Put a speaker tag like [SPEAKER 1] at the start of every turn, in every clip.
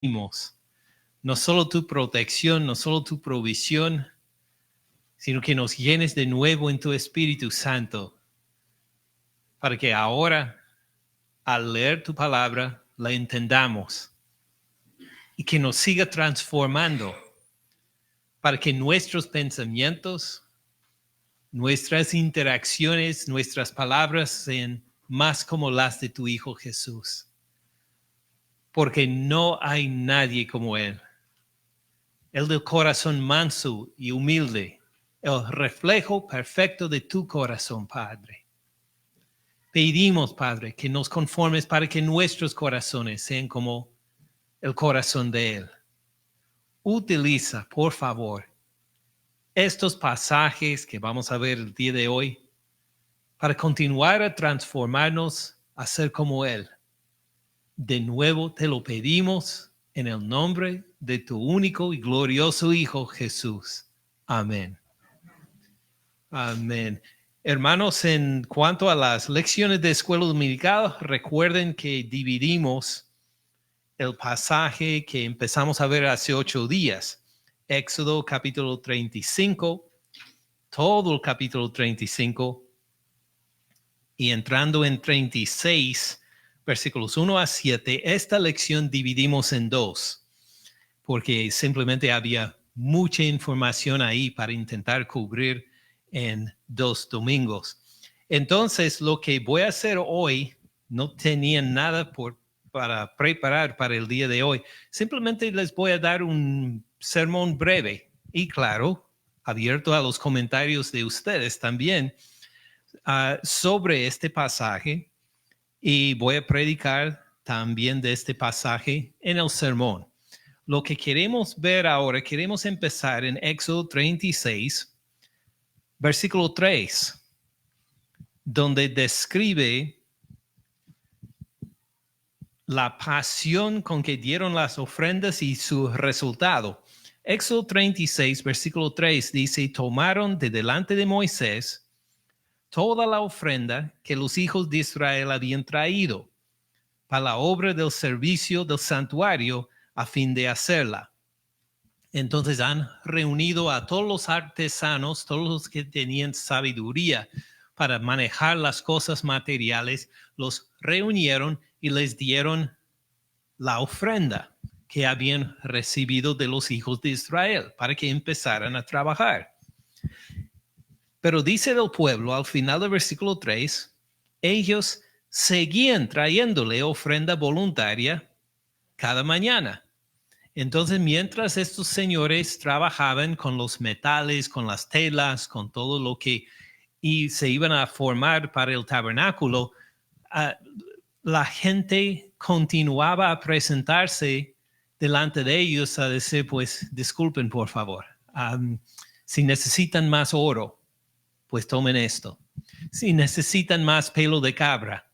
[SPEAKER 1] no solo tu protección, no solo tu provisión, sino que nos llenes de nuevo en tu Espíritu Santo, para que ahora, al leer tu palabra, la entendamos y que nos siga transformando, para que nuestros pensamientos, nuestras interacciones, nuestras palabras sean más como las de tu Hijo Jesús. Porque no hay nadie como Él. El del corazón manso y humilde, el reflejo perfecto de tu corazón, Padre. Pedimos, Padre, que nos conformes para que nuestros corazones sean como el corazón de Él. Utiliza, por favor, estos pasajes que vamos a ver el día de hoy para continuar a transformarnos a ser como Él. De nuevo te lo pedimos en el nombre de tu único y glorioso Hijo Jesús. Amén. Amén. Hermanos, en cuanto a las lecciones de escuela dominical, recuerden que dividimos el pasaje que empezamos a ver hace 8 días. Éxodo capítulo 35, todo el capítulo 35, y entrando en 36, versículos 1 a 7, esta lección dividimos en 2, porque simplemente había mucha información ahí para intentar cubrir en 2 domingos. Entonces, lo que voy a hacer hoy, no tenía nada para preparar para el día de hoy. Simplemente les voy a dar un sermón breve y claro, abierto a los comentarios de ustedes también sobre este pasaje, y voy a predicar también de este pasaje en el sermón. Lo que queremos ver ahora, queremos empezar en Éxodo 36, versículo 3, donde describe la pasión con que dieron las ofrendas y su resultado. Éxodo 36, versículo 3 dice: tomaron de delante de Moisés toda la ofrenda que los hijos de Israel habían traído para la obra del servicio del santuario a fin de hacerla. Entonces han reunido a todos los artesanos, todos los que tenían sabiduría para manejar las cosas materiales, los reunieron y les dieron la ofrenda que habían recibido de los hijos de Israel para que empezaran a trabajar. Pero dice el pueblo al final del versículo 3, ellos seguían trayéndole ofrenda voluntaria cada mañana. Entonces, mientras estos señores trabajaban con los metales, con las telas, con todo lo que y se iban a formar para el tabernáculo, la gente continuaba a presentarse delante de ellos a decir, pues, disculpen, por favor. Si necesitan más oro, pues tomen esto. Si necesitan más pelo de cabra,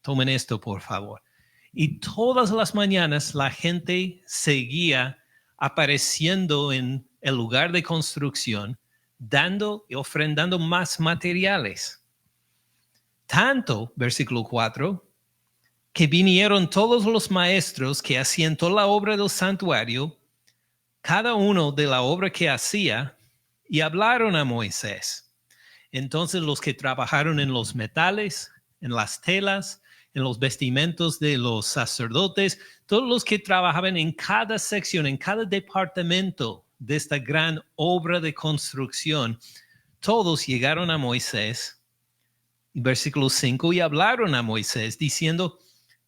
[SPEAKER 1] tomen esto, por favor. Y todas las mañanas la gente seguía apareciendo en el lugar de construcción, dando y ofrendando más materiales. Tanto, versículo 4, que vinieron todos los maestros que hacían toda la obra del santuario, cada uno de la obra que hacía, y hablaron a Moisés. Entonces los que trabajaron en los metales, en las telas, en los vestimentos de los sacerdotes, todos los que trabajaban en cada sección, en cada departamento de esta gran obra de construcción, todos llegaron a Moisés, versículo 5, y hablaron a Moisés diciendo: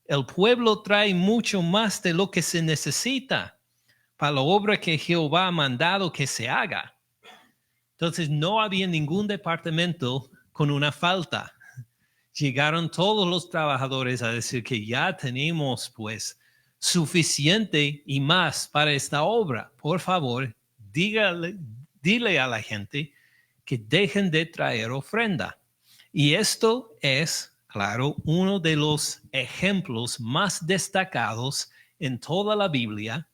[SPEAKER 1] el pueblo trae mucho más de lo que se necesita para la obra que Jehová ha mandado que se haga. Entonces no había ningún departamento con una falta. Llegaron todos los trabajadores a decir que ya tenemos pues suficiente y más para esta obra. Por favor, dile a la gente que dejen de traer ofrenda. Y esto es, claro, uno de los ejemplos más destacados en toda la Biblia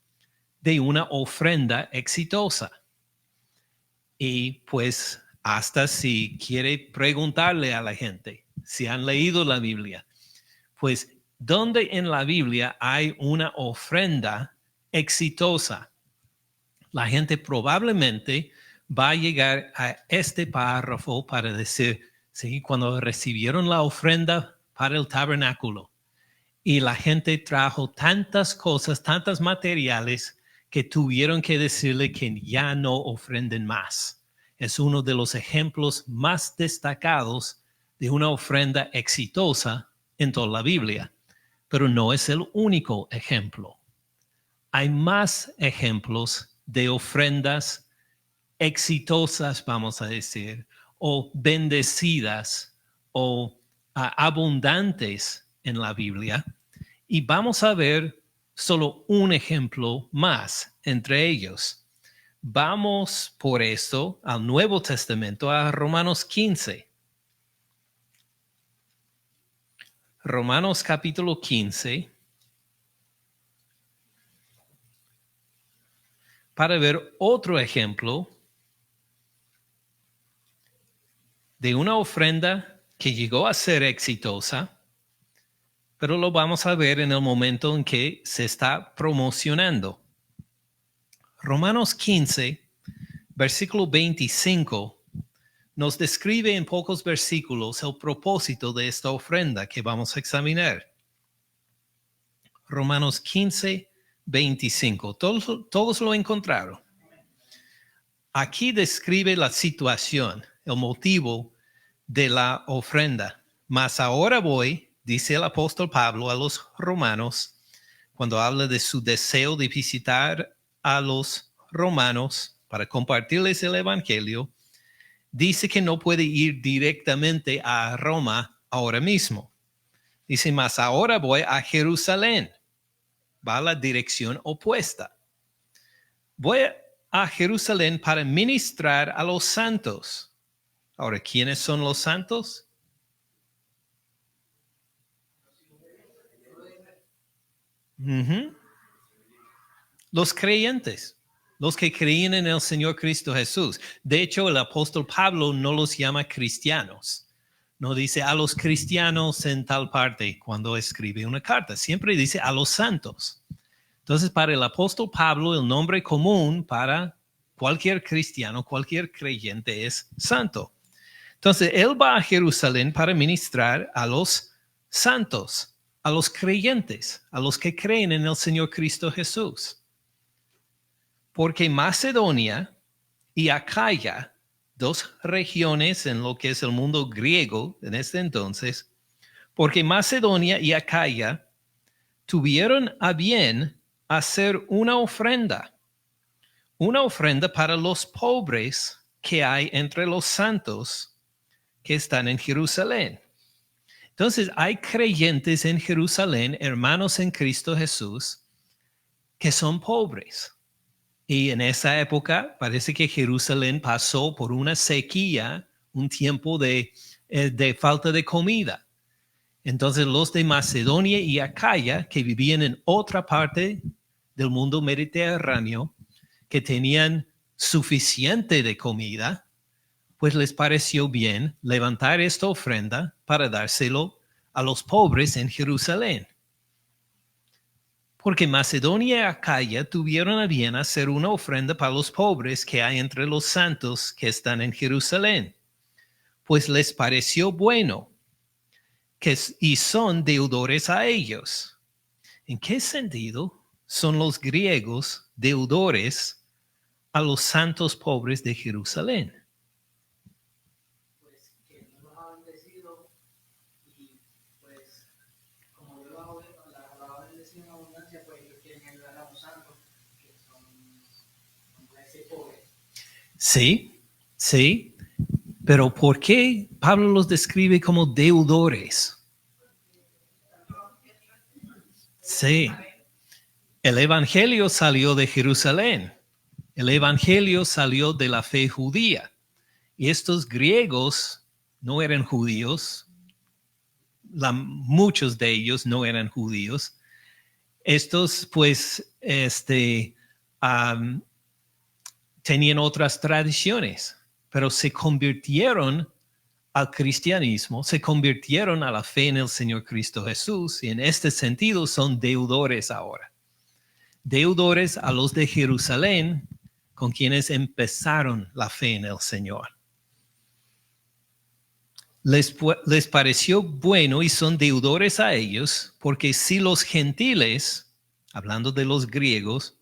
[SPEAKER 1] de una ofrenda exitosa. Y pues hasta si quiere preguntarle a la gente si han leído la Biblia, pues ¿dónde en la Biblia hay una ofrenda exitosa. La gente probablemente va a llegar a este párrafo para decir, sí, cuando recibieron la ofrenda para el tabernáculo y la gente trajo tantas cosas, tantos materiales que tuvieron que decirle que ya no ofrenden más. Es uno de los ejemplos más destacados de una ofrenda exitosa en toda la Biblia, pero no es el único ejemplo. Hay más ejemplos de ofrendas exitosas, vamos a decir, o bendecidas o abundantes en la Biblia. Y vamos a ver solo un ejemplo más entre ellos. Vamos por eso al Nuevo Testamento, a Romanos 15. Romanos capítulo 15. Para ver otro ejemplo de una ofrenda que llegó a ser exitosa, pero lo vamos a ver en el momento en que se está promocionando. Romanos 15, versículo 25, nos describe en pocos versículos el propósito de esta ofrenda que vamos a examinar. Romanos 15, 25. Todos lo encontraron. Aquí describe la situación, el motivo de la ofrenda. Mas ahora voy, dice el apóstol Pablo a los romanos, cuando habla de su deseo de visitar a los romanos para compartirles el evangelio, dice que no puede ir directamente a Roma ahora mismo. Dice, mas ahora voy a Jerusalén. Va a la dirección opuesta. Voy a Jerusalén para ministrar a los santos. Ahora, ¿quiénes son los santos? Los creyentes, los que creen en el Señor Cristo Jesús. De hecho, el apóstol Pablo no los llama cristianos. No dice a los cristianos en tal parte cuando escribe una carta. Siempre dice a los santos. Entonces, para el apóstol Pablo, el nombre común para cualquier cristiano, cualquier creyente es santo. Entonces, él va a Jerusalén para ministrar a los santos, a los creyentes, a los que creen en el Señor Cristo Jesús. Porque Macedonia y Acaya, dos regiones en lo que es el mundo griego en este entonces, porque Macedonia y Acaya tuvieron a bien hacer una ofrenda para los pobres que hay entre los santos que están en Jerusalén. Entonces hay creyentes en Jerusalén, hermanos en Cristo Jesús, que son pobres. Y en esa época parece que Jerusalén pasó por una sequía, un tiempo de falta de comida. Entonces los de Macedonia y Acaya, que vivían en otra parte del mundo mediterráneo, que tenían suficiente de comida, pues les pareció bien levantar esta ofrenda para dárselo a los pobres en Jerusalén. Porque Macedonia y Acaya tuvieron a bien hacer una ofrenda para los pobres que hay entre los santos que están en Jerusalén, pues les pareció bueno, y son deudores a ellos. ¿En qué sentido son los griegos deudores a los santos pobres de Jerusalén?
[SPEAKER 2] Pues que no los ha bendecido y pues como Dios los ha bendecido en abundancia, pues ellos quieren ayudar a los santos que son ese pobres.
[SPEAKER 1] Sí, sí. Pero ¿por qué Pablo los describe como deudores? Sí. El evangelio salió de Jerusalén. El evangelio salió de la fe judía. Y estos griegos no eran judíos. Muchos de ellos no eran judíos. Estos, pues, tenían otras tradiciones, pero se convirtieron al cristianismo, se convirtieron a la fe en el Señor Cristo Jesús y en este sentido son deudores ahora. deudores a los de Jerusalén, con quienes empezaron la fe en el Señor. Les pareció bueno y son deudores a ellos, porque si los gentiles, hablando de los griegos,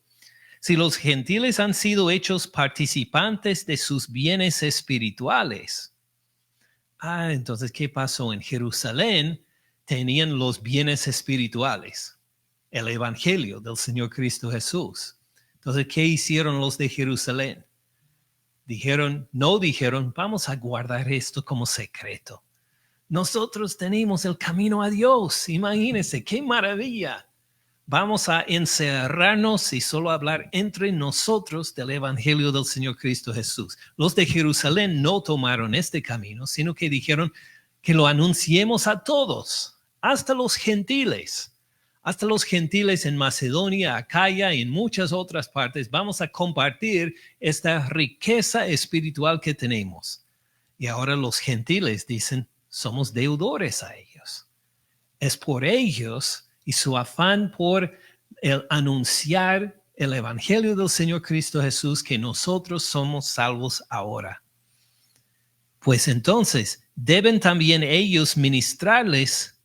[SPEAKER 1] si los gentiles han sido hechos participantes de sus bienes espirituales. Entonces, ¿qué pasó? En Jerusalén tenían los bienes espirituales, el evangelio del Señor Cristo Jesús. Entonces, ¿qué hicieron los de Jerusalén? No dijeron, vamos a guardar esto como secreto. Nosotros tenemos el camino a Dios. Imagínense, qué maravilla. Vamos a encerrarnos y solo hablar entre nosotros del evangelio del Señor Cristo Jesús. Los de Jerusalén no tomaron este camino, sino que dijeron que lo anunciemos a todos, hasta los gentiles. Hasta los gentiles en Macedonia, Acaya y en muchas otras partes, vamos a compartir esta riqueza espiritual que tenemos. Y ahora los gentiles dicen, somos deudores a ellos. Es por ellos y su afán por el anunciar el evangelio del Señor Cristo Jesús que nosotros somos salvos ahora. Pues entonces deben también ellos ministrarles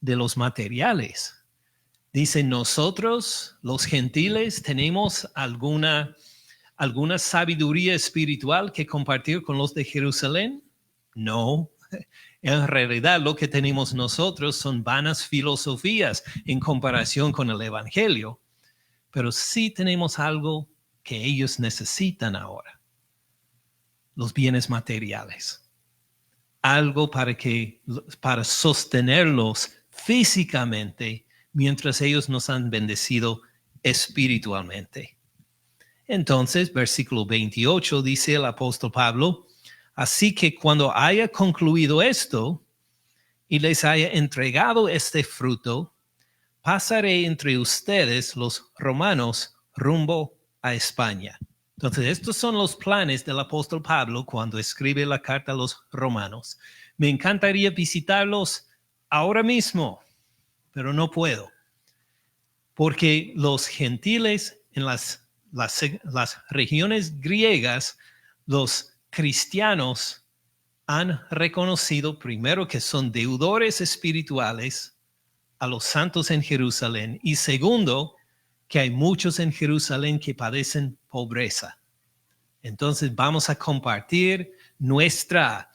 [SPEAKER 1] de los materiales. Dicen, nosotros, los gentiles, tenemos alguna sabiduría espiritual que compartir con los de Jerusalén. No, en realidad lo que tenemos nosotros son vanas filosofías en comparación con el evangelio, pero sí tenemos algo que ellos necesitan ahora, los bienes materiales. Algo para sostenerlos físicamente mientras ellos nos han bendecido espiritualmente. Entonces, versículo 28 dice el apóstol Pablo, así que cuando haya concluido esto y les haya entregado este fruto, pasaré entre ustedes los romanos rumbo a España. Entonces, estos son los planes del apóstol Pablo cuando escribe la carta a los romanos. Me encantaría visitarlos ahora mismo, pero no puedo, porque los gentiles en las regiones griegas, los cristianos han reconocido primero que son deudores espirituales a los santos en Jerusalén y segundo, que hay muchos en Jerusalén que padecen pobreza. Entonces vamos a compartir nuestra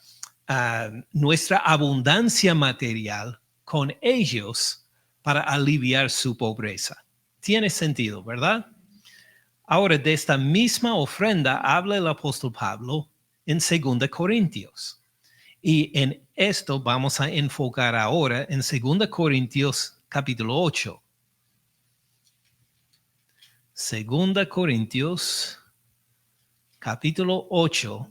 [SPEAKER 1] abundancia material con ellos para aliviar su pobreza. Tiene sentido, ¿verdad? Ahora, de esta misma ofrenda habla el apóstol Pablo en 2 Corintios. Y en esto vamos a enfocar ahora en 2 Corintios capítulo 8. 2 Corintios capítulo 8.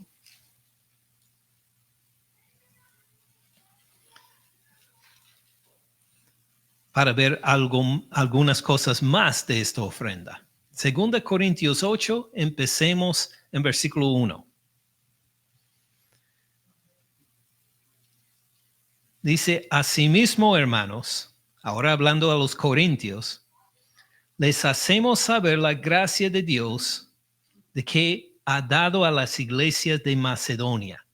[SPEAKER 1] Para ver algunas cosas más de esta ofrenda. 2 Corintios 8, empecemos en versículo 1. Dice, asimismo, hermanos, ahora hablando a los corintios, les hacemos saber la gracia de Dios de que ha dado a las iglesias de Macedonia.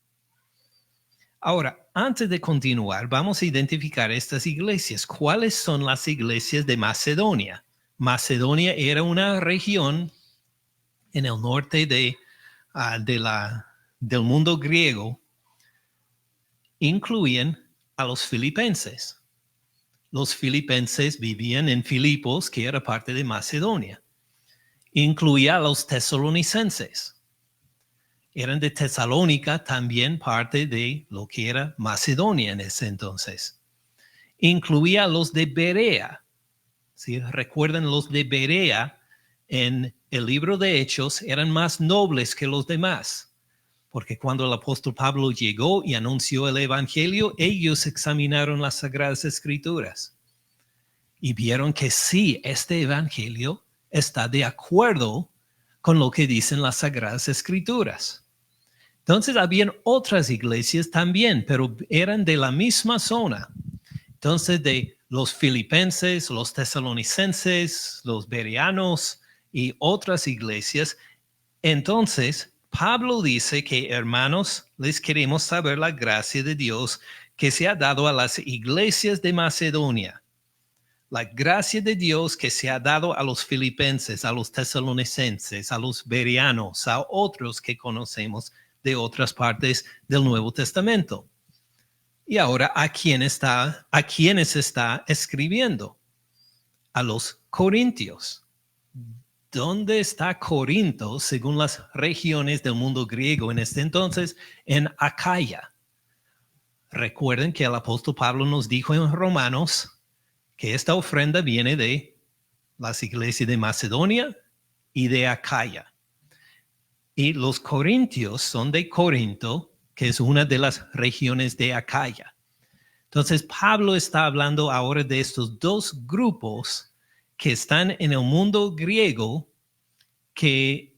[SPEAKER 1] Ahora, antes de continuar, vamos a identificar estas iglesias. ¿Cuáles son las iglesias de Macedonia? Macedonia era una región en el norte del mundo griego. Incluían a los filipenses. Los filipenses vivían en Filipos, que era parte de Macedonia. Incluía a los tesalonicenses. Eran de Tesalónica, también parte de lo que era Macedonia en ese entonces. Incluía a los de Berea. ¿Sí? Recuerden, los de Berea en el libro de Hechos eran más nobles que los demás. Porque cuando el apóstol Pablo llegó y anunció el evangelio, ellos examinaron las Sagradas Escrituras. Y vieron que sí, este evangelio está de acuerdo con lo que dicen las Sagradas Escrituras. Entonces, habían otras iglesias también, pero eran de la misma zona. Entonces, de los filipenses, los tesalonicenses, los bereanos y otras iglesias. Entonces, Pablo dice que, hermanos, les queremos saber la gracia de Dios que se ha dado a las iglesias de Macedonia. La gracia de Dios que se ha dado a los filipenses, a los tesalonicenses, a los bereanos, a otros que conocemos de otras partes del Nuevo Testamento. Y ahora, ¿a quiénes está escribiendo? A los corintios. ¿Dónde está Corinto según las regiones del mundo griego en este entonces? En Acaya. Recuerden que el apóstol Pablo nos dijo en Romanos que esta ofrenda viene de las iglesias de Macedonia y de Acaya. Y los corintios son de Corinto, que es una de las regiones de Acaya. Entonces, Pablo está hablando ahora de estos dos grupos que están en el mundo griego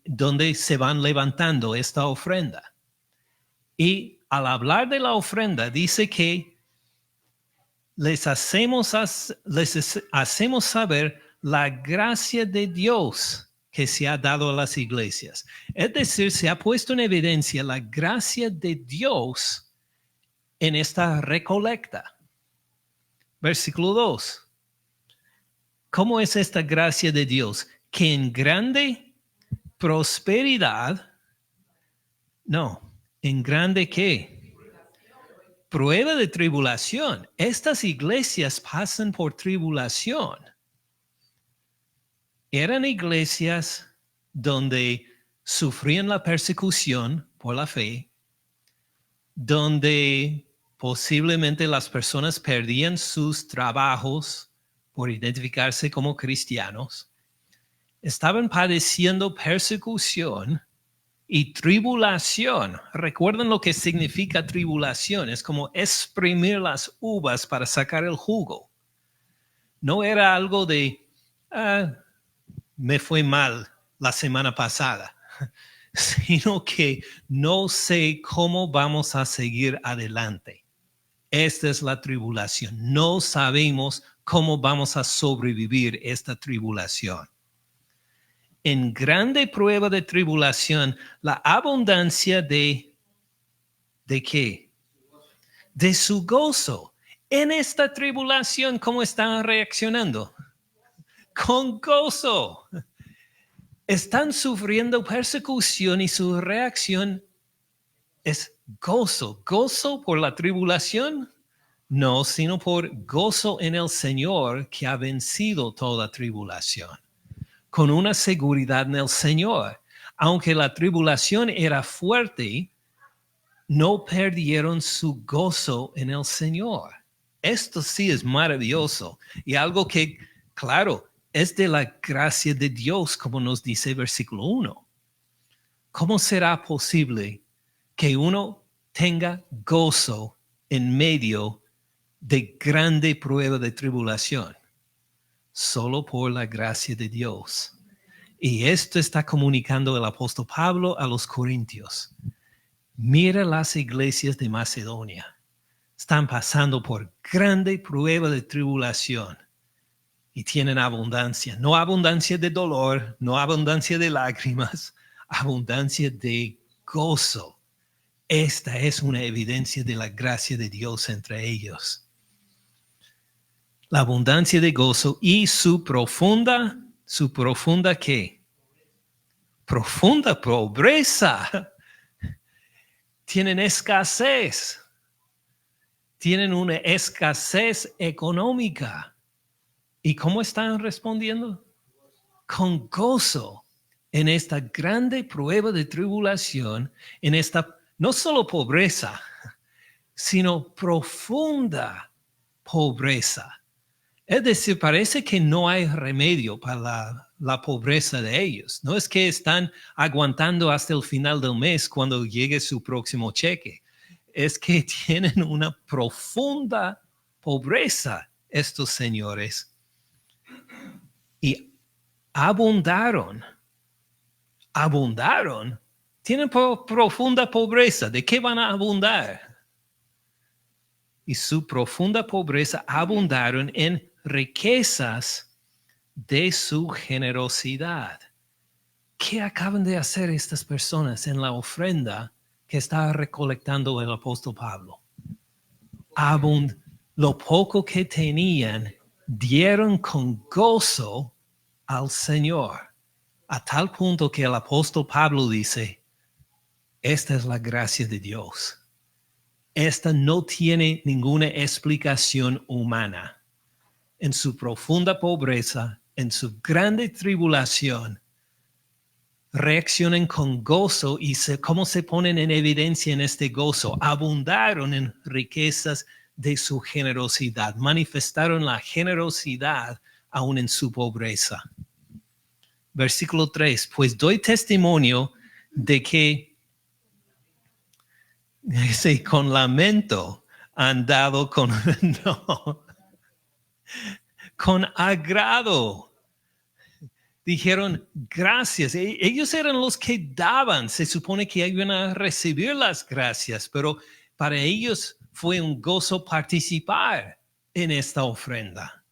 [SPEAKER 1] donde se van levantando esta ofrenda. Y al hablar de la ofrenda, dice que les hacemos saber la gracia de Dios que se ha dado a las iglesias. Es decir, se ha puesto en evidencia la gracia de Dios en esta recolecta. Versículo 2. ¿Cómo es esta gracia de Dios? Que en grande prosperidad, ¿en grande qué? Prueba de tribulación. Estas iglesias pasan por tribulación. Eran iglesias donde sufrían la persecución por la fe, donde posiblemente las personas perdían sus trabajos por identificarse como cristianos. Estaban padeciendo persecución y tribulación. ¿Recuerdan lo que significa tribulación? Es como exprimir las uvas para sacar el jugo. No era algo de, me fue mal la semana pasada, sino que no sé cómo vamos a seguir adelante. Esta es la tribulación. No sabemos cómo vamos a sobrevivir esta tribulación. En grande prueba de tribulación, la abundancia ¿de qué? De su gozo. En esta tribulación, ¿cómo están reaccionando? Con gozo. Están sufriendo persecución y su reacción es gozo. ¿Gozo por la tribulación? No, sino por gozo en el Señor que ha vencido toda tribulación. Con una seguridad en el Señor. Aunque la tribulación era fuerte, no perdieron su gozo en el Señor. Esto sí es maravilloso y algo que, claro, es de la gracia de Dios, como nos dice el versículo 1. ¿Cómo será posible que uno tenga gozo en medio de grande prueba de tribulación? Solo por la gracia de Dios. Y esto está comunicando el apóstol Pablo a los corintios. Mira las iglesias de Macedonia. Están pasando por grande prueba de tribulación y tienen abundancia. No abundancia de dolor, no abundancia de lágrimas, abundancia de gozo. Esta es una evidencia de la gracia de Dios entre ellos. La abundancia de gozo y su profunda ¿qué? Profunda pobreza. Tienen escasez. Tienen una escasez económica. ¿Y cómo están respondiendo? Con gozo en esta grande prueba de tribulación, en esta no solo pobreza, sino profunda pobreza. Es decir, parece que no hay remedio para la pobreza de ellos. No es que están aguantando hasta el final del mes cuando llegue su próximo cheque. Es que tienen una profunda pobreza estos señores. Y abundaron. Tienen profunda pobreza. ¿De qué van a abundar? y su profunda pobreza abundaron en riquezas de su generosidad. ¿Qué acaban de hacer estas personas en la ofrenda que estaba recolectando el apóstol Pablo? Lo poco que tenían, dieron con gozo al Señor, a tal punto que el apóstol Pablo dice, esta es la gracia de Dios. Esta no tiene ninguna explicación humana. En su profunda pobreza, en su grande tribulación, reaccionan con gozo y cómo se ponen en evidencia en este gozo. Abundaron en riquezas de su generosidad. Manifestaron la generosidad aún en su pobreza. Versículo 3. Pues doy testimonio de que con lamento han dado con agrado. Dijeron gracias. Ellos eran los que daban. Se supone que iban a recibir las gracias, pero para ellos fue un gozo participar en esta ofrenda.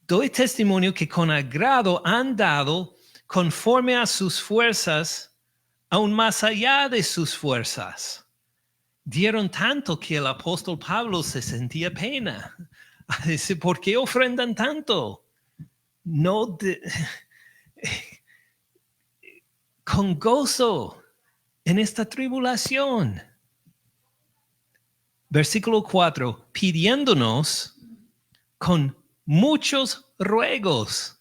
[SPEAKER 1] Doy testimonio que con agrado han dado conforme a sus fuerzas, aún más allá de sus fuerzas. Dieron tanto que el apóstol Pablo se sentía pena. Dice, ¿por qué ofrendan tanto? Con gozo en esta tribulación. Versículo 4, pidiéndonos con muchos ruegos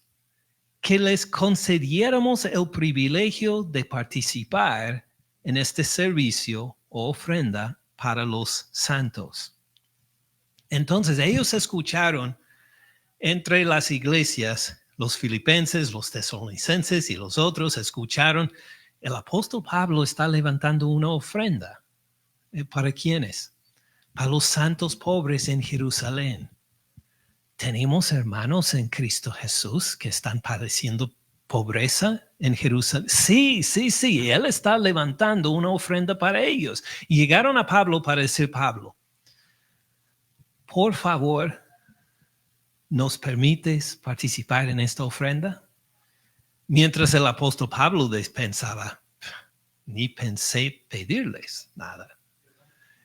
[SPEAKER 1] que les concediéramos el privilegio de participar en este servicio o ofrenda para los santos. Entonces ellos escucharon entre las iglesias, los filipenses, los tesalonicenses y los otros escucharon, el apóstol Pablo está levantando una ofrenda. ¿Para quiénes? Para los santos pobres en Jerusalén. ¿Tenemos hermanos en Cristo Jesús que están padeciendo pobreza en Jerusalén? Sí. Él está levantando una ofrenda para ellos. Y llegaron a Pablo para decir, Pablo, por favor, ¿nos permites participar en esta ofrenda? Mientras el apóstol Pablo pensaba, ni pensé pedirles nada.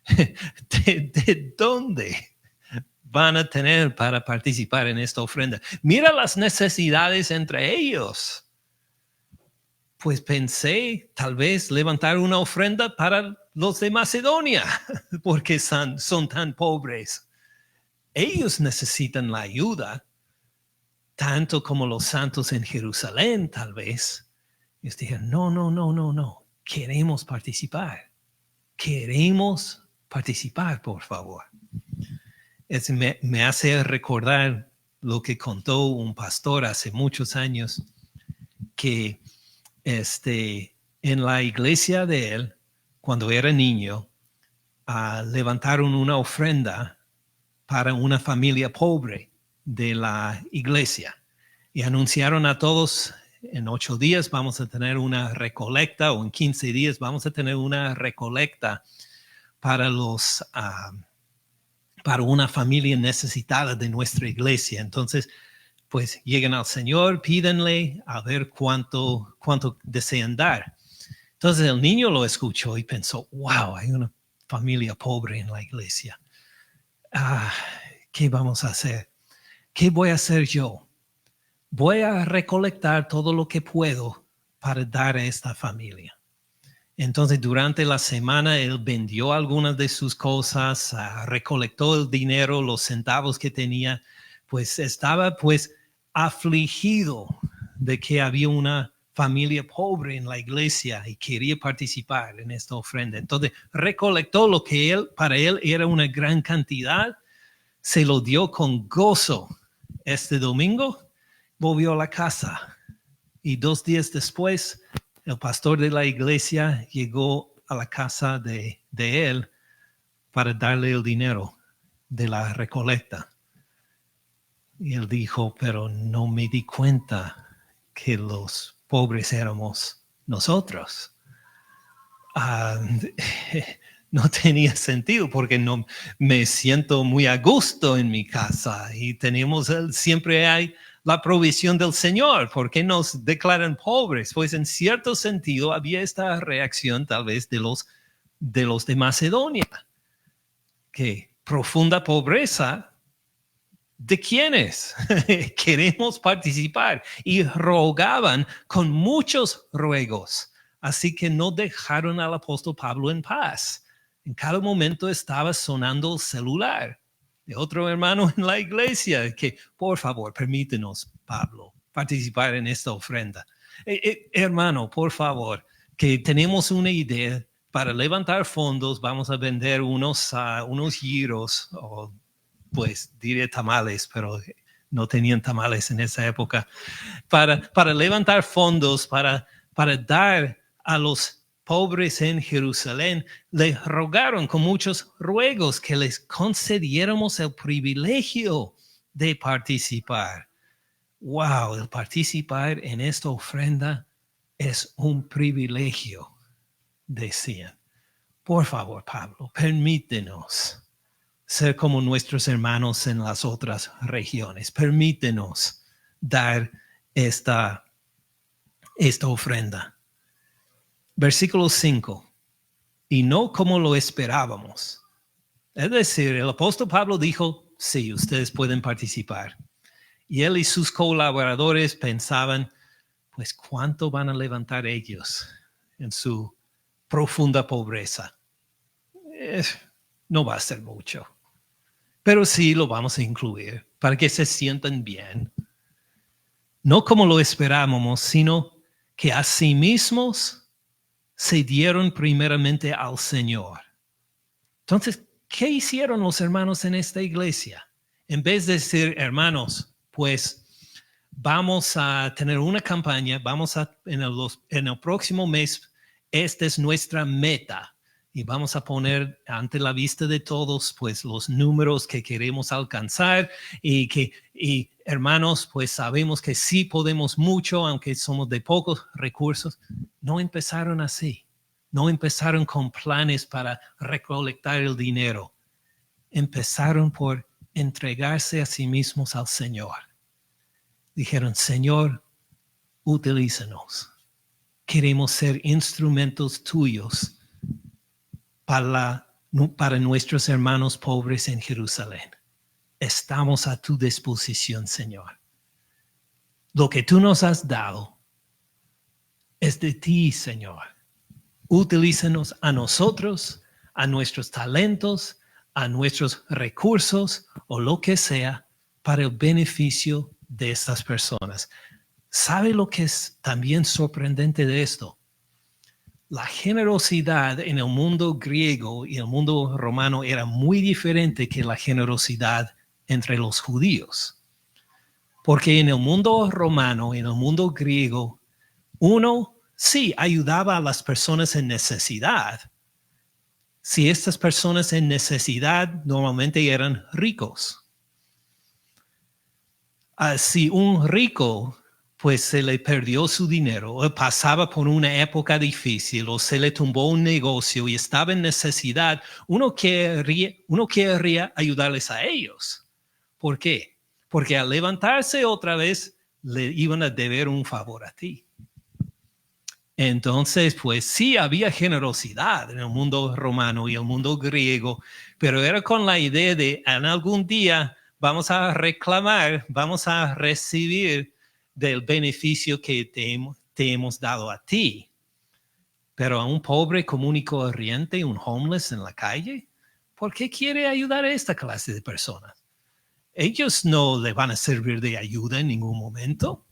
[SPEAKER 1] ¿De dónde van a tener para participar en esta ofrenda? Mira las necesidades entre ellos. Pues pensé tal vez levantar una ofrenda para los de Macedonia, porque son tan pobres. Ellos necesitan la ayuda, tanto como los santos en Jerusalén, tal vez. Ellos dijeron, no. Queremos participar, por favor. Me hace recordar lo que contó un pastor hace muchos años, que en la iglesia de él, cuando era niño, levantaron una ofrenda para una familia pobre de la iglesia y anunciaron a todos, en 8 días vamos a tener una recolecta, o en 15 días vamos a tener una recolecta para para una familia necesitada de nuestra iglesia. Entonces, pues lleguen al Señor, pídenle a ver cuánto desean dar. Entonces el niño lo escuchó y pensó, wow, hay una familia pobre en la iglesia. ¿Qué vamos a hacer? ¿Qué voy a hacer yo? Voy a recolectar todo lo que puedo para dar a esta familia. Entonces, durante la semana, él vendió algunas de sus cosas, recolectó el dinero, los centavos que tenía, pues estaba afligido de que había una familia pobre en la iglesia y quería participar en esta ofrenda. Entonces, recolectó lo que para él era una gran cantidad, se lo dio con gozo. Este domingo volvió a la casa y 2 días después el pastor de la iglesia llegó a la casa de él para darle el dinero de la recolecta. Y él dijo, pero no me di cuenta que los pobres éramos nosotros. no tenía sentido porque no me siento muy a gusto en mi casa y siempre hay la provisión del Señor. ¿Por qué nos declaran pobres? Pues en cierto sentido había esta reacción tal vez de los de Macedonia, que profunda pobreza. ¿De quiénes? Queremos participar y rogaban con muchos ruegos. Así que no dejaron al apóstol Pablo en paz. En cada momento estaba sonando el celular de otro hermano en la iglesia que, por favor, permítenos, Pablo, participar en esta ofrenda. Hermano, por favor, que tenemos una idea para levantar fondos. Vamos a vender unos gyros o pues diré tamales, pero no tenían tamales en esa época, para levantar fondos, para dar a los pobres en Jerusalén. Le rogaron con muchos ruegos que les concediéramos el privilegio de participar. Wow, el participar en esta ofrenda es un privilegio, decían. Por favor, Pablo, permítenos ser como nuestros hermanos en las otras regiones. Permítenos dar esta ofrenda. Versículo 5. Y no como lo esperábamos. Es decir, el apóstol Pablo dijo, sí, ustedes pueden participar. Y él y sus colaboradores pensaban, pues, ¿cuánto van a levantar ellos en su profunda pobreza? No va a ser mucho. Pero sí lo vamos a incluir para que se sientan bien. No como lo esperábamos, sino que a sí mismos se dieron primeramente al Señor. Entonces, ¿qué hicieron los hermanos en esta iglesia? En vez de decir, hermanos, pues vamos a tener una campaña, en el próximo mes, esta es nuestra meta. Y vamos a poner ante la vista de todos, pues, los números que queremos alcanzar y hermanos, pues, sabemos que sí podemos mucho, aunque somos de pocos recursos. No empezaron así. No empezaron con planes para recolectar el dinero. Empezaron por entregarse a sí mismos al Señor. Dijeron, Señor, utilízanos. Queremos ser instrumentos tuyos para nuestros hermanos pobres en Jerusalén. Estamos a tu disposición, Señor. Lo que tú nos has dado es de ti, Señor. Utilízanos a nosotros, a nuestros talentos, a nuestros recursos o lo que sea para el beneficio de estas personas. ¿Sabe lo que es también sorprendente de esto? La generosidad en el mundo griego y el mundo romano era muy diferente que la generosidad entre los judíos. Porque en el mundo romano, en el mundo griego, uno sí ayudaba a las personas en necesidad. Si estas personas en necesidad normalmente eran ricos. Si un rico pues se le perdió su dinero, o pasaba por una época difícil, o se le tumbó un negocio y estaba en necesidad, uno querría ayudarles a ellos. ¿Por qué? Porque al levantarse otra vez, le iban a deber un favor a ti. Entonces, pues sí había generosidad en el mundo romano y el mundo griego, pero era con la idea de en algún día vamos a reclamar, vamos a recibir del beneficio que te hemos dado a ti. Pero a un pobre común y corriente, un homeless en la calle, ¿por qué quiere ayudar a esta clase de personas? Ellos no le van a servir de ayuda en ningún momento.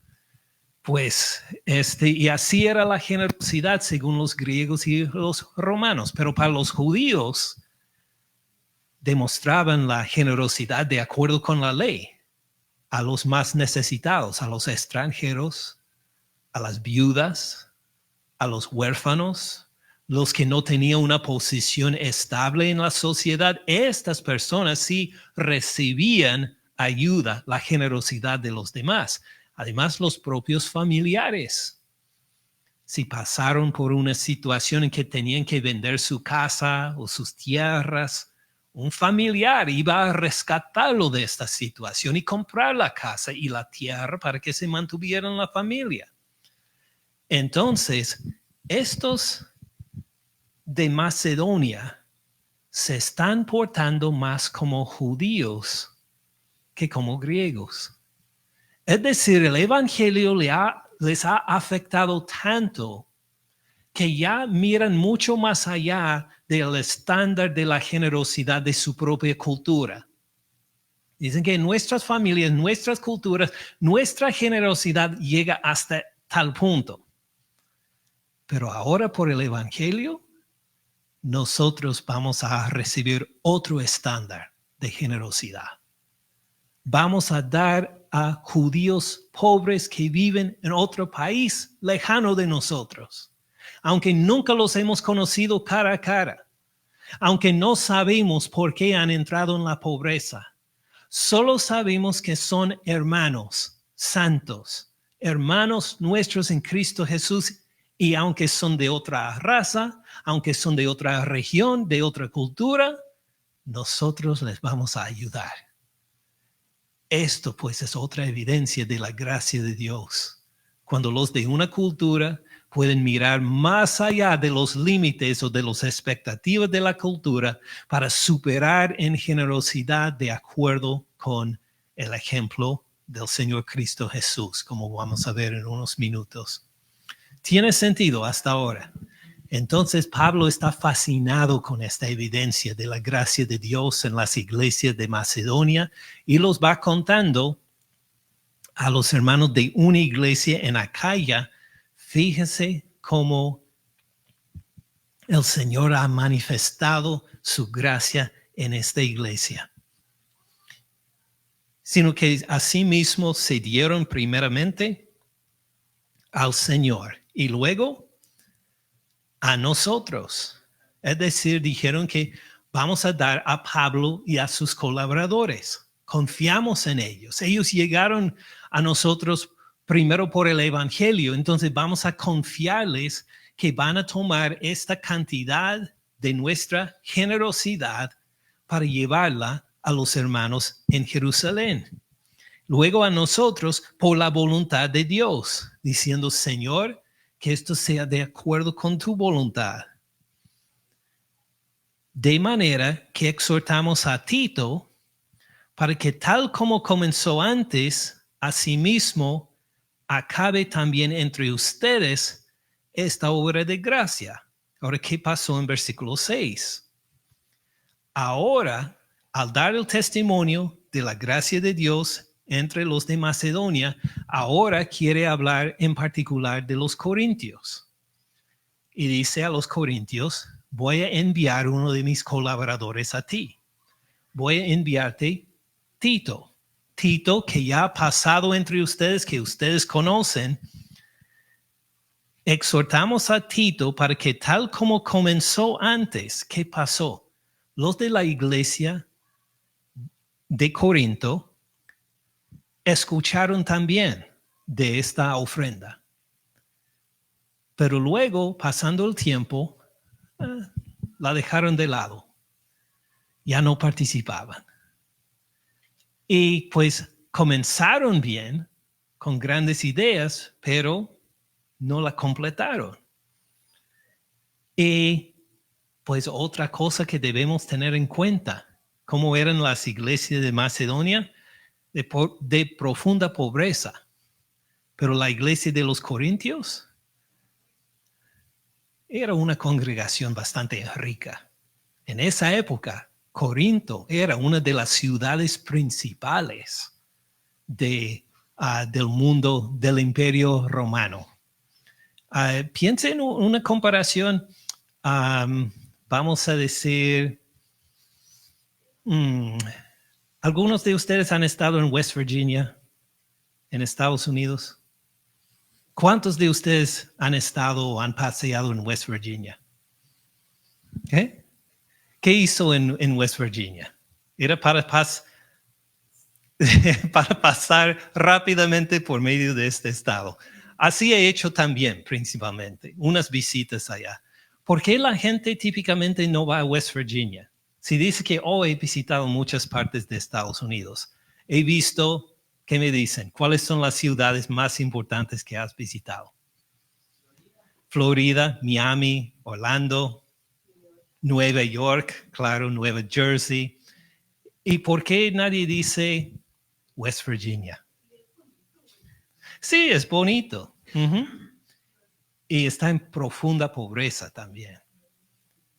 [SPEAKER 1] Pues, y así era la generosidad según los griegos y los romanos. Pero para los judíos, demostraban la generosidad de acuerdo con la ley a los más necesitados, a los extranjeros, a las viudas, a los huérfanos, los que no tenían una posición estable en la sociedad. Estas personas sí recibían ayuda, la generosidad de los demás. Además, los propios familiares. si pasaron por una situación en que tenían que vender su casa o sus tierras, un familiar iba a rescatarlo de esta situación y comprar la casa y la tierra para que se mantuviera en la familia. Entonces, estos de Macedonia se están portando más como judíos que como griegos. Es decir, el evangelio les ha afectado tanto que ya miran mucho más allá del estándar de la generosidad de su propia cultura. Dicen que en nuestras familias, nuestras culturas, nuestra generosidad llega hasta tal punto. Pero ahora por el evangelio, nosotros vamos a recibir otro estándar de generosidad. Vamos a dar a judíos pobres que viven en otro país lejano de nosotros, aunque nunca los hemos conocido cara a cara, aunque no sabemos por qué han entrado en la pobreza. Solo sabemos que son hermanos santos, hermanos nuestros en Cristo Jesús, y aunque son de otra raza, aunque son de otra región, de otra cultura, nosotros les vamos a ayudar. Esto pues es otra evidencia de la gracia de Dios. Cuando los de una cultura pueden mirar más allá de los límites o de las expectativas de la cultura para superar en generosidad de acuerdo con el ejemplo del Señor Cristo Jesús, como vamos a ver en unos minutos. ¿Tiene sentido hasta ahora? Entonces Pablo está fascinado con esta evidencia de la gracia de Dios en las iglesias de Macedonia y los va contando a los hermanos de una iglesia en Acaya. Fíjense cómo el Señor ha manifestado su gracia en esta iglesia. Sino que asimismo se dieron primeramente al Señor y luego a nosotros. Es decir, dijeron que vamos a dar a Pablo y a sus colaboradores. Confiamos en ellos. Ellos llegaron a nosotros primero por el evangelio, entonces vamos a confiarles que van a tomar esta cantidad de nuestra generosidad para llevarla a los hermanos en Jerusalén. Luego a nosotros por la voluntad de Dios, diciendo, Señor, que esto sea de acuerdo con tu voluntad. De manera que exhortamos a Tito para que tal como comenzó antes, asimismo acabe también entre ustedes esta obra de gracia. Ahora, ¿qué pasó en versículo 6? Ahora, al dar el testimonio de la gracia de Dios entre los de Macedonia, ahora quiere hablar en particular de los corintios. Y dice a los corintios, voy a enviar uno de mis colaboradores a ti. Voy a enviarte Tito. Tito, que ya ha pasado entre ustedes, que ustedes conocen. Exhortamos a Tito para que tal como comenzó antes, ¿qué pasó? Los de la iglesia de Corinto escucharon también de esta ofrenda. Pero luego, pasando el tiempo, la dejaron de lado. Ya no participaban. Y pues comenzaron bien, con grandes ideas, pero no la completaron. Y pues otra cosa que debemos tener en cuenta, como eran las iglesias de Macedonia, de profunda pobreza. Pero la iglesia de los Corintios era una congregación bastante rica. En esa época, Corinto era una de las ciudades principales del mundo del Imperio Romano. Piensa en una comparación, vamos a decir, algunos de ustedes han estado en West Virginia, en Estados Unidos. ¿Cuántos de ustedes han estado o han paseado en West Virginia? ¿Qué hizo en West Virginia? Era para pasar rápidamente por medio de este estado. Así he hecho también, principalmente, unas visitas allá. ¿Por qué la gente típicamente no va a West Virginia? Si dice que, he visitado muchas partes de Estados Unidos, he visto, ¿qué me dicen? ¿Cuáles son las ciudades más importantes que has visitado? Florida, Miami, Orlando, Nueva York, claro, Nueva Jersey. ¿Y por qué nadie dice West Virginia? Sí, es bonito. Uh-huh. Y está en profunda pobreza también.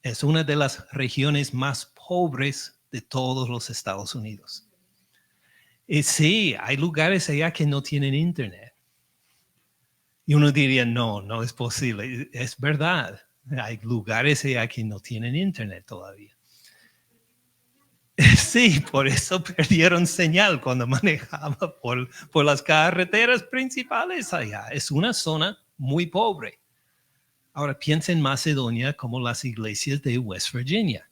[SPEAKER 1] Es una de las regiones más pobres de todos los Estados Unidos. Y sí, hay lugares allá que no tienen internet. Y uno diría, no es posible. Es verdad. Hay lugares allá que no tienen internet todavía. Sí, por eso perdieron señal cuando manejaba por las carreteras principales allá. Es una zona muy pobre. Ahora piensa en Macedonia como las iglesias de West Virginia.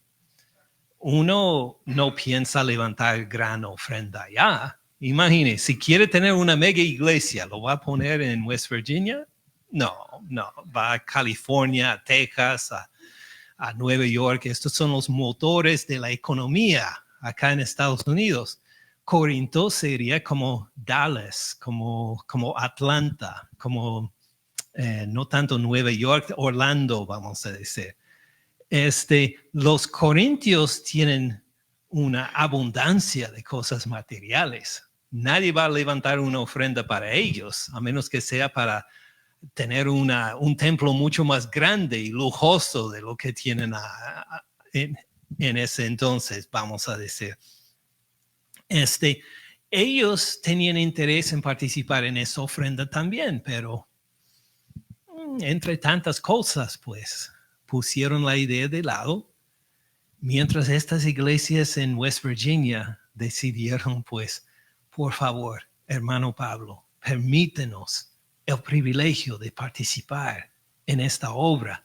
[SPEAKER 1] Uno no piensa levantar gran ofrenda allá. Imagine, si quiere tener una mega iglesia, ¿lo va a poner en West Virginia? No, va a California, a Texas, a Nueva York. Estos son los motores de la economía acá en Estados Unidos. Corinto sería como Dallas, como Atlanta, como no tanto Nueva York, Orlando, vamos a decir. Los corintios tienen una abundancia de cosas materiales. Nadie va a levantar una ofrenda para ellos, a menos que sea para tener un templo mucho más grande y lujoso de lo que tienen en ese entonces, vamos a decir. Ellos tenían interés en participar en esa ofrenda también, pero entre tantas cosas, pues, pusieron la idea de lado, mientras estas iglesias en West Virginia decidieron, pues, por favor, hermano Pablo, permítenos el privilegio de participar en esta obra.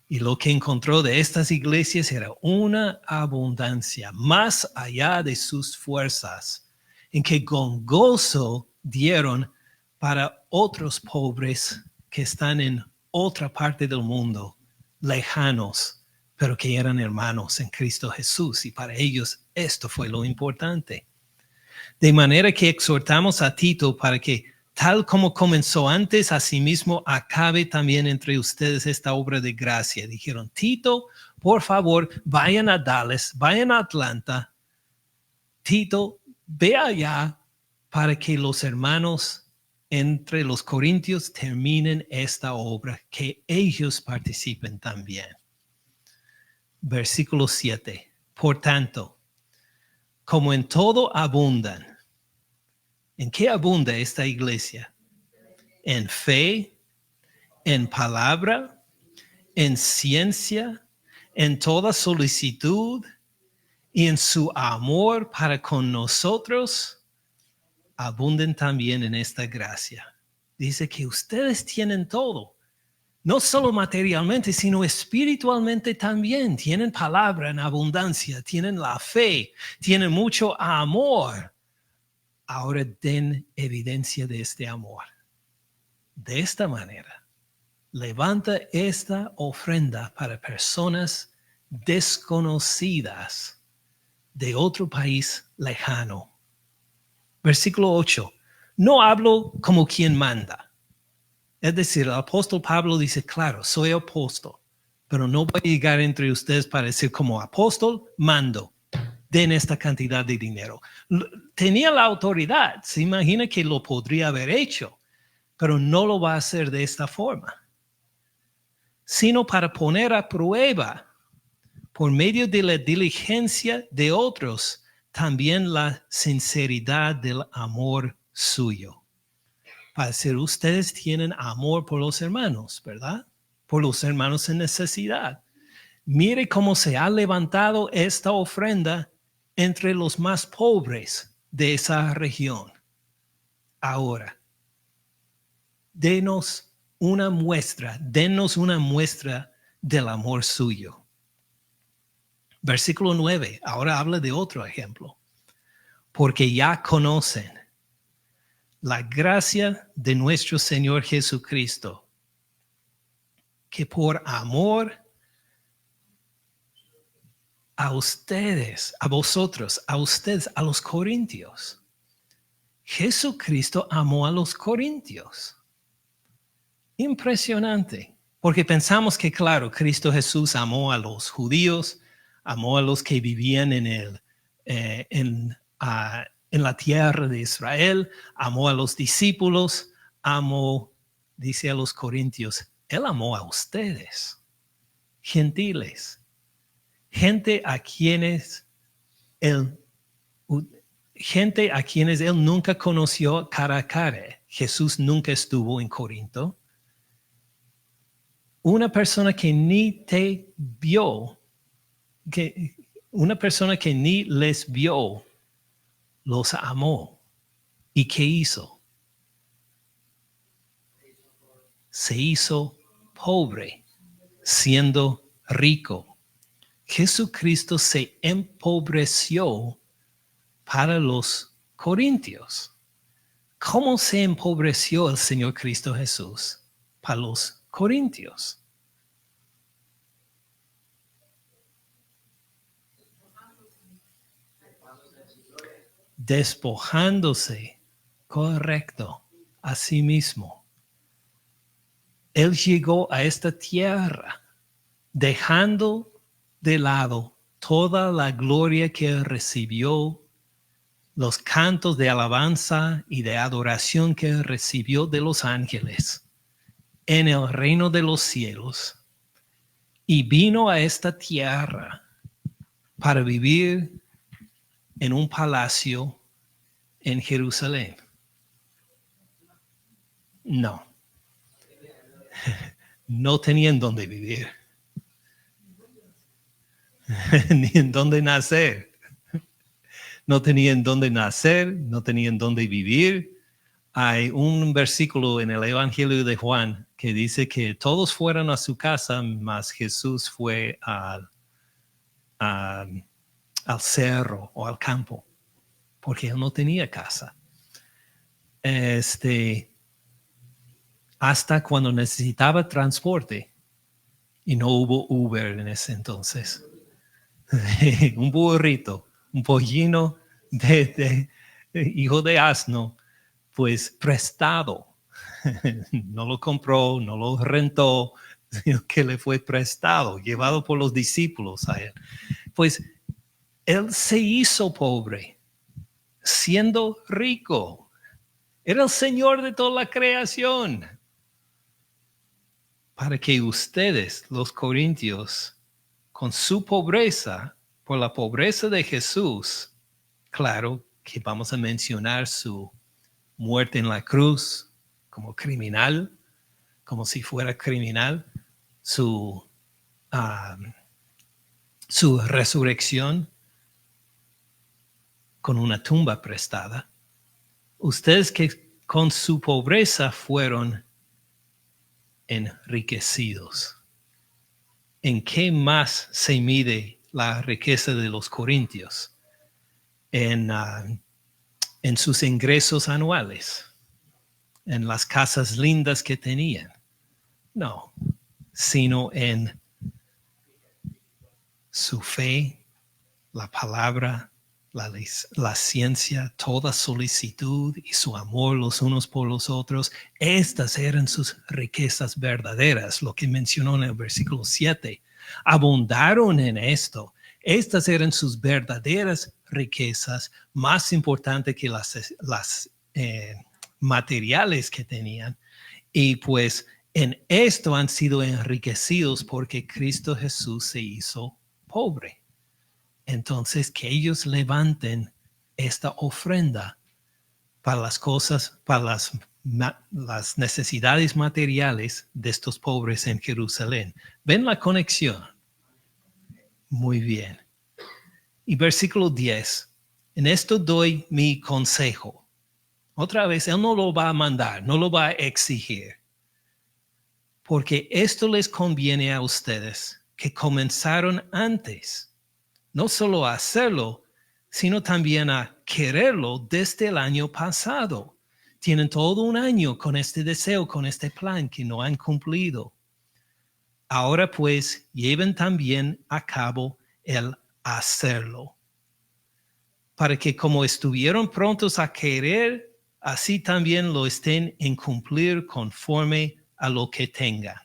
[SPEAKER 1] Y lo que encontró de estas iglesias era una abundancia más allá de sus fuerzas, en que con gozo dieron para otros pobres que están en otra parte del mundo, lejanos, pero que eran hermanos en Cristo Jesús. Y para ellos esto fue lo importante. De manera que exhortamos a Tito para que, tal como comenzó antes, asimismo acabe también entre ustedes esta obra de gracia. Dijeron, Tito, por favor, vayan a Dallas, vayan a Atlanta. Tito, ve allá para que los hermanos entre los corintios terminen esta obra, que ellos participen también. Versículo 7. Por tanto, como en todo abundan. ¿En qué abunda esta iglesia? En fe, en palabra, en ciencia, en toda solicitud y en su amor para con nosotros, abunden también en esta gracia. Dice que ustedes tienen todo, no solo materialmente, sino espiritualmente también. Tienen palabra en abundancia, tienen la fe, tienen mucho amor. Ahora den evidencia de este amor. De esta manera, levanta esta ofrenda para personas desconocidas de otro país lejano. Versículo 8. No hablo como quien manda. Es decir, el apóstol Pablo dice, claro, soy apóstol, pero no voy a llegar entre ustedes para decir como apóstol, mando. Den esta cantidad de dinero. Tenía la autoridad, se imagina que lo podría haber hecho, pero no lo va a hacer de esta forma, sino para poner a prueba, por medio de la diligencia de otros, también la sinceridad del amor suyo. Para decir, ustedes tienen amor por los hermanos, ¿verdad? Por los hermanos en necesidad. Mire cómo se ha levantado esta ofrenda entre los más pobres de esa región. Ahora, denos una muestra del amor suyo. Versículo 9, ahora habla de otro ejemplo. Porque ya conocen la gracia de nuestro Señor Jesucristo, que por amor a ustedes, a vosotros, a ustedes, a los corintios. Jesucristo amó a los corintios. Impresionante, porque pensamos que, claro, Cristo Jesús amó a los judíos, amó a los que vivían en la tierra de Israel, amó a los discípulos, amó, dice a los corintios, Él amó a ustedes, gentiles. Gente a quienes él nunca conoció cara a cara. Jesús nunca estuvo en Corinto. Una persona que ni te vio, una persona que ni les vio, los amó. ¿Y qué hizo? Se hizo pobre, siendo rico. Jesucristo se empobreció para los corintios. ¿Cómo se empobreció el Señor Cristo Jesús para los corintios? Despojándose, correcto, a sí mismo. Él llegó a esta tierra dejando de lado toda la gloria que recibió, los cantos de alabanza y de adoración que recibió de los ángeles en el reino de los cielos, y vino a esta tierra para vivir en un palacio en Jerusalén. No, no tenían dónde vivir. Ni en dónde nacer. No tenían dónde nacer, no tenían dónde vivir. Hay un versículo en el Evangelio de Juan que dice que todos fueron a su casa, mas Jesús fue al cerro o al campo, porque él no tenía casa. Hasta cuando necesitaba transporte, y no hubo Uber en ese entonces. Un burrito, un pollino de hijo de asno, pues prestado. No lo compró, no lo rentó, sino que le fue prestado, llevado por los discípulos a él. Pues él se hizo pobre, siendo rico. Era el Señor de toda la creación. Para que ustedes, los corintios, con su pobreza, por la pobreza de Jesús, claro que vamos a mencionar su muerte en la cruz como criminal, como si fuera criminal, su resurrección con una tumba prestada. Ustedes que con su pobreza fueron enriquecidos. ¿En qué más se mide la riqueza de los corintios? En sus ingresos anuales, en las casas lindas que tenían. No, sino en su fe, la palabra, la ciencia, toda solicitud y su amor los unos por los otros. Estas eran sus riquezas verdaderas, lo que mencionó en el versículo 7. Abundaron en esto. Estas eran sus verdaderas riquezas, más importantes que las materiales que tenían. Y pues en esto han sido enriquecidos porque Cristo Jesús se hizo pobre. Entonces, que ellos levanten esta ofrenda para las cosas, para las necesidades materiales de estos pobres en Jerusalén. ¿Ven la conexión? Muy bien. Y versículo 10. En esto doy mi consejo. Otra vez, Él no lo va a mandar, no lo va a exigir. Porque esto les conviene a ustedes que comenzaron antes. No solo a hacerlo, sino también a quererlo desde el año pasado. Tienen todo un año con este deseo, con este plan que no han cumplido. Ahora pues lleven también a cabo el hacerlo, para que como estuvieron prontos a querer, así también lo estén en cumplir conforme a lo que tengan.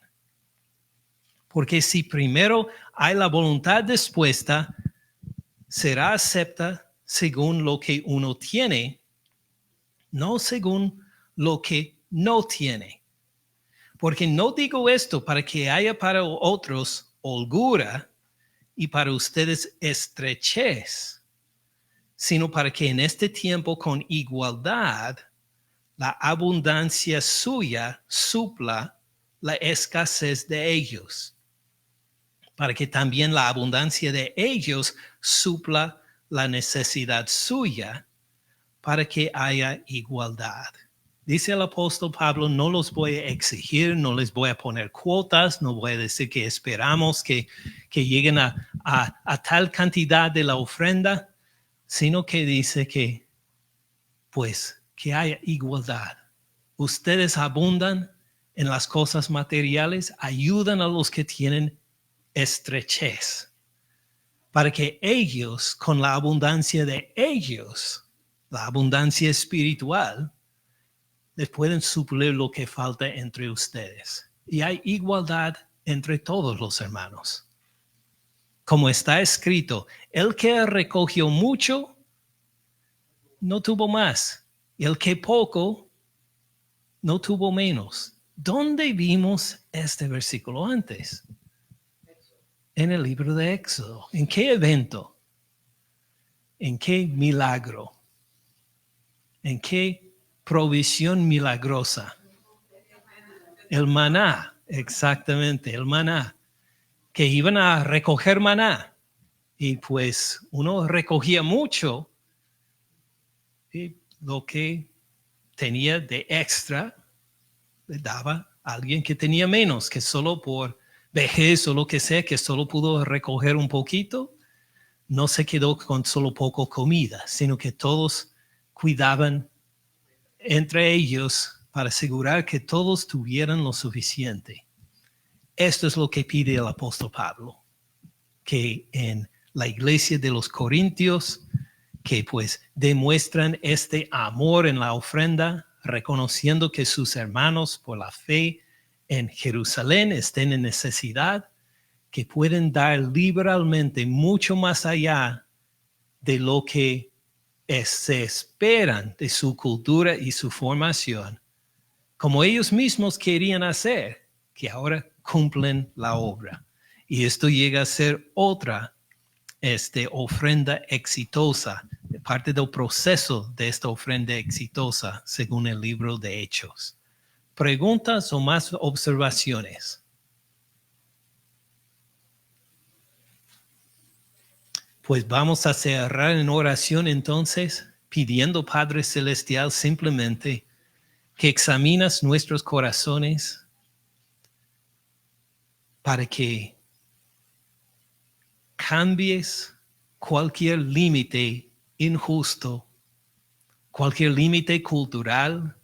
[SPEAKER 1] Porque si primero hay la voluntad dispuesta, será acepta según lo que uno tiene, no según lo que no tiene. Porque no digo esto para que haya para otros holgura y para ustedes estrechez, sino para que en este tiempo con igualdad la abundancia suya supla la escasez de ellos, para que también la abundancia de ellos supla la necesidad suya, para que haya igualdad. Dice el apóstol Pablo, no los voy a exigir, no les voy a poner cuotas, no voy a decir que esperamos que lleguen a tal cantidad de la ofrenda, sino que dice que, pues, que haya igualdad. Ustedes abundan en las cosas materiales, ayudan a los que tienen estrechez, para que ellos, con la abundancia de ellos, la abundancia espiritual, les pueden suplir lo que falta entre ustedes. Y hay igualdad entre todos los hermanos. Como está escrito, el que recogió mucho, no tuvo más. Y el que poco, no tuvo menos. ¿Dónde vimos este versículo antes? En el libro de Éxodo. ¿En qué evento? ¿En qué milagro? ¿En qué provisión milagrosa? El maná, exactamente, el maná. Que iban a recoger maná. Y pues uno recogía mucho. Y lo que tenía de extra le daba a alguien que tenía menos, que solo por vejez o lo que sea, que solo pudo recoger un poquito, no se quedó con solo poco comida, sino que todos cuidaban entre ellos para asegurar que todos tuvieran lo suficiente. Esto es lo que pide el apóstol Pablo, que en la iglesia de los Corintios, que pues demuestran este amor en la ofrenda, reconociendo que sus hermanos por la fe en Jerusalén estén en necesidad, que pueden dar liberalmente mucho más allá de lo que se esperan de su cultura y su formación, como ellos mismos querían hacer, que ahora cumplen la obra. Y esto llega a ser otra ofrenda exitosa, de parte del proceso de esta ofrenda exitosa, según el libro de Hechos. ¿Preguntas o más observaciones? Pues vamos a cerrar en oración entonces, pidiendo Padre Celestial simplemente que examinas nuestros corazones para que cambies cualquier límite injusto, cualquier límite cultural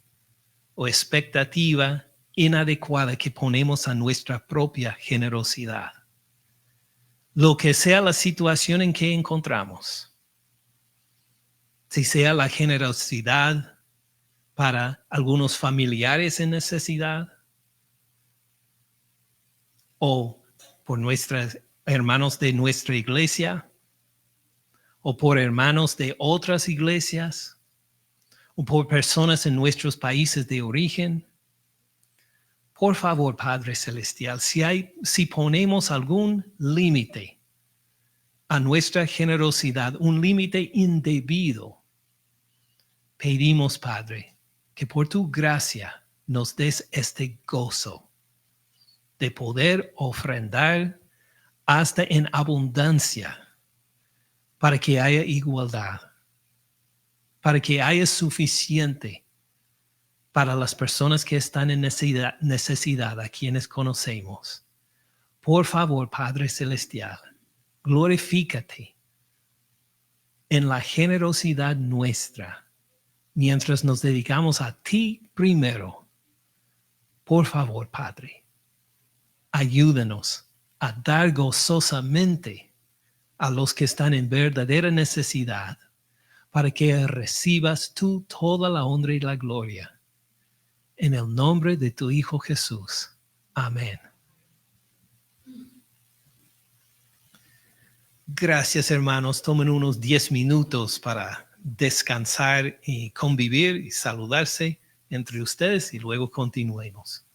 [SPEAKER 1] o expectativa inadecuada que ponemos a nuestra propia generosidad. Lo que sea la situación en que encontramos, si sea la generosidad para algunos familiares en necesidad o por nuestros hermanos de nuestra iglesia o por hermanos de otras iglesias o por personas en nuestros países de origen. Por favor, Padre Celestial, si ponemos algún límite a nuestra generosidad, un límite indebido, pedimos, Padre, que por tu gracia nos des este gozo de poder ofrendar hasta en abundancia para que haya igualdad, para que haya suficiente para las personas que están en necesidad, a quienes conocemos. Por favor, Padre Celestial, glorifícate en la generosidad nuestra, mientras nos dedicamos a ti primero. Por favor, Padre, ayúdanos a dar gozosamente a los que están en verdadera necesidad, para que recibas tú toda la honra y la gloria. En el nombre de tu Hijo Jesús. Amén. Gracias, hermanos. Tomen unos 10 minutos para descansar y convivir y saludarse entre ustedes y luego continuemos.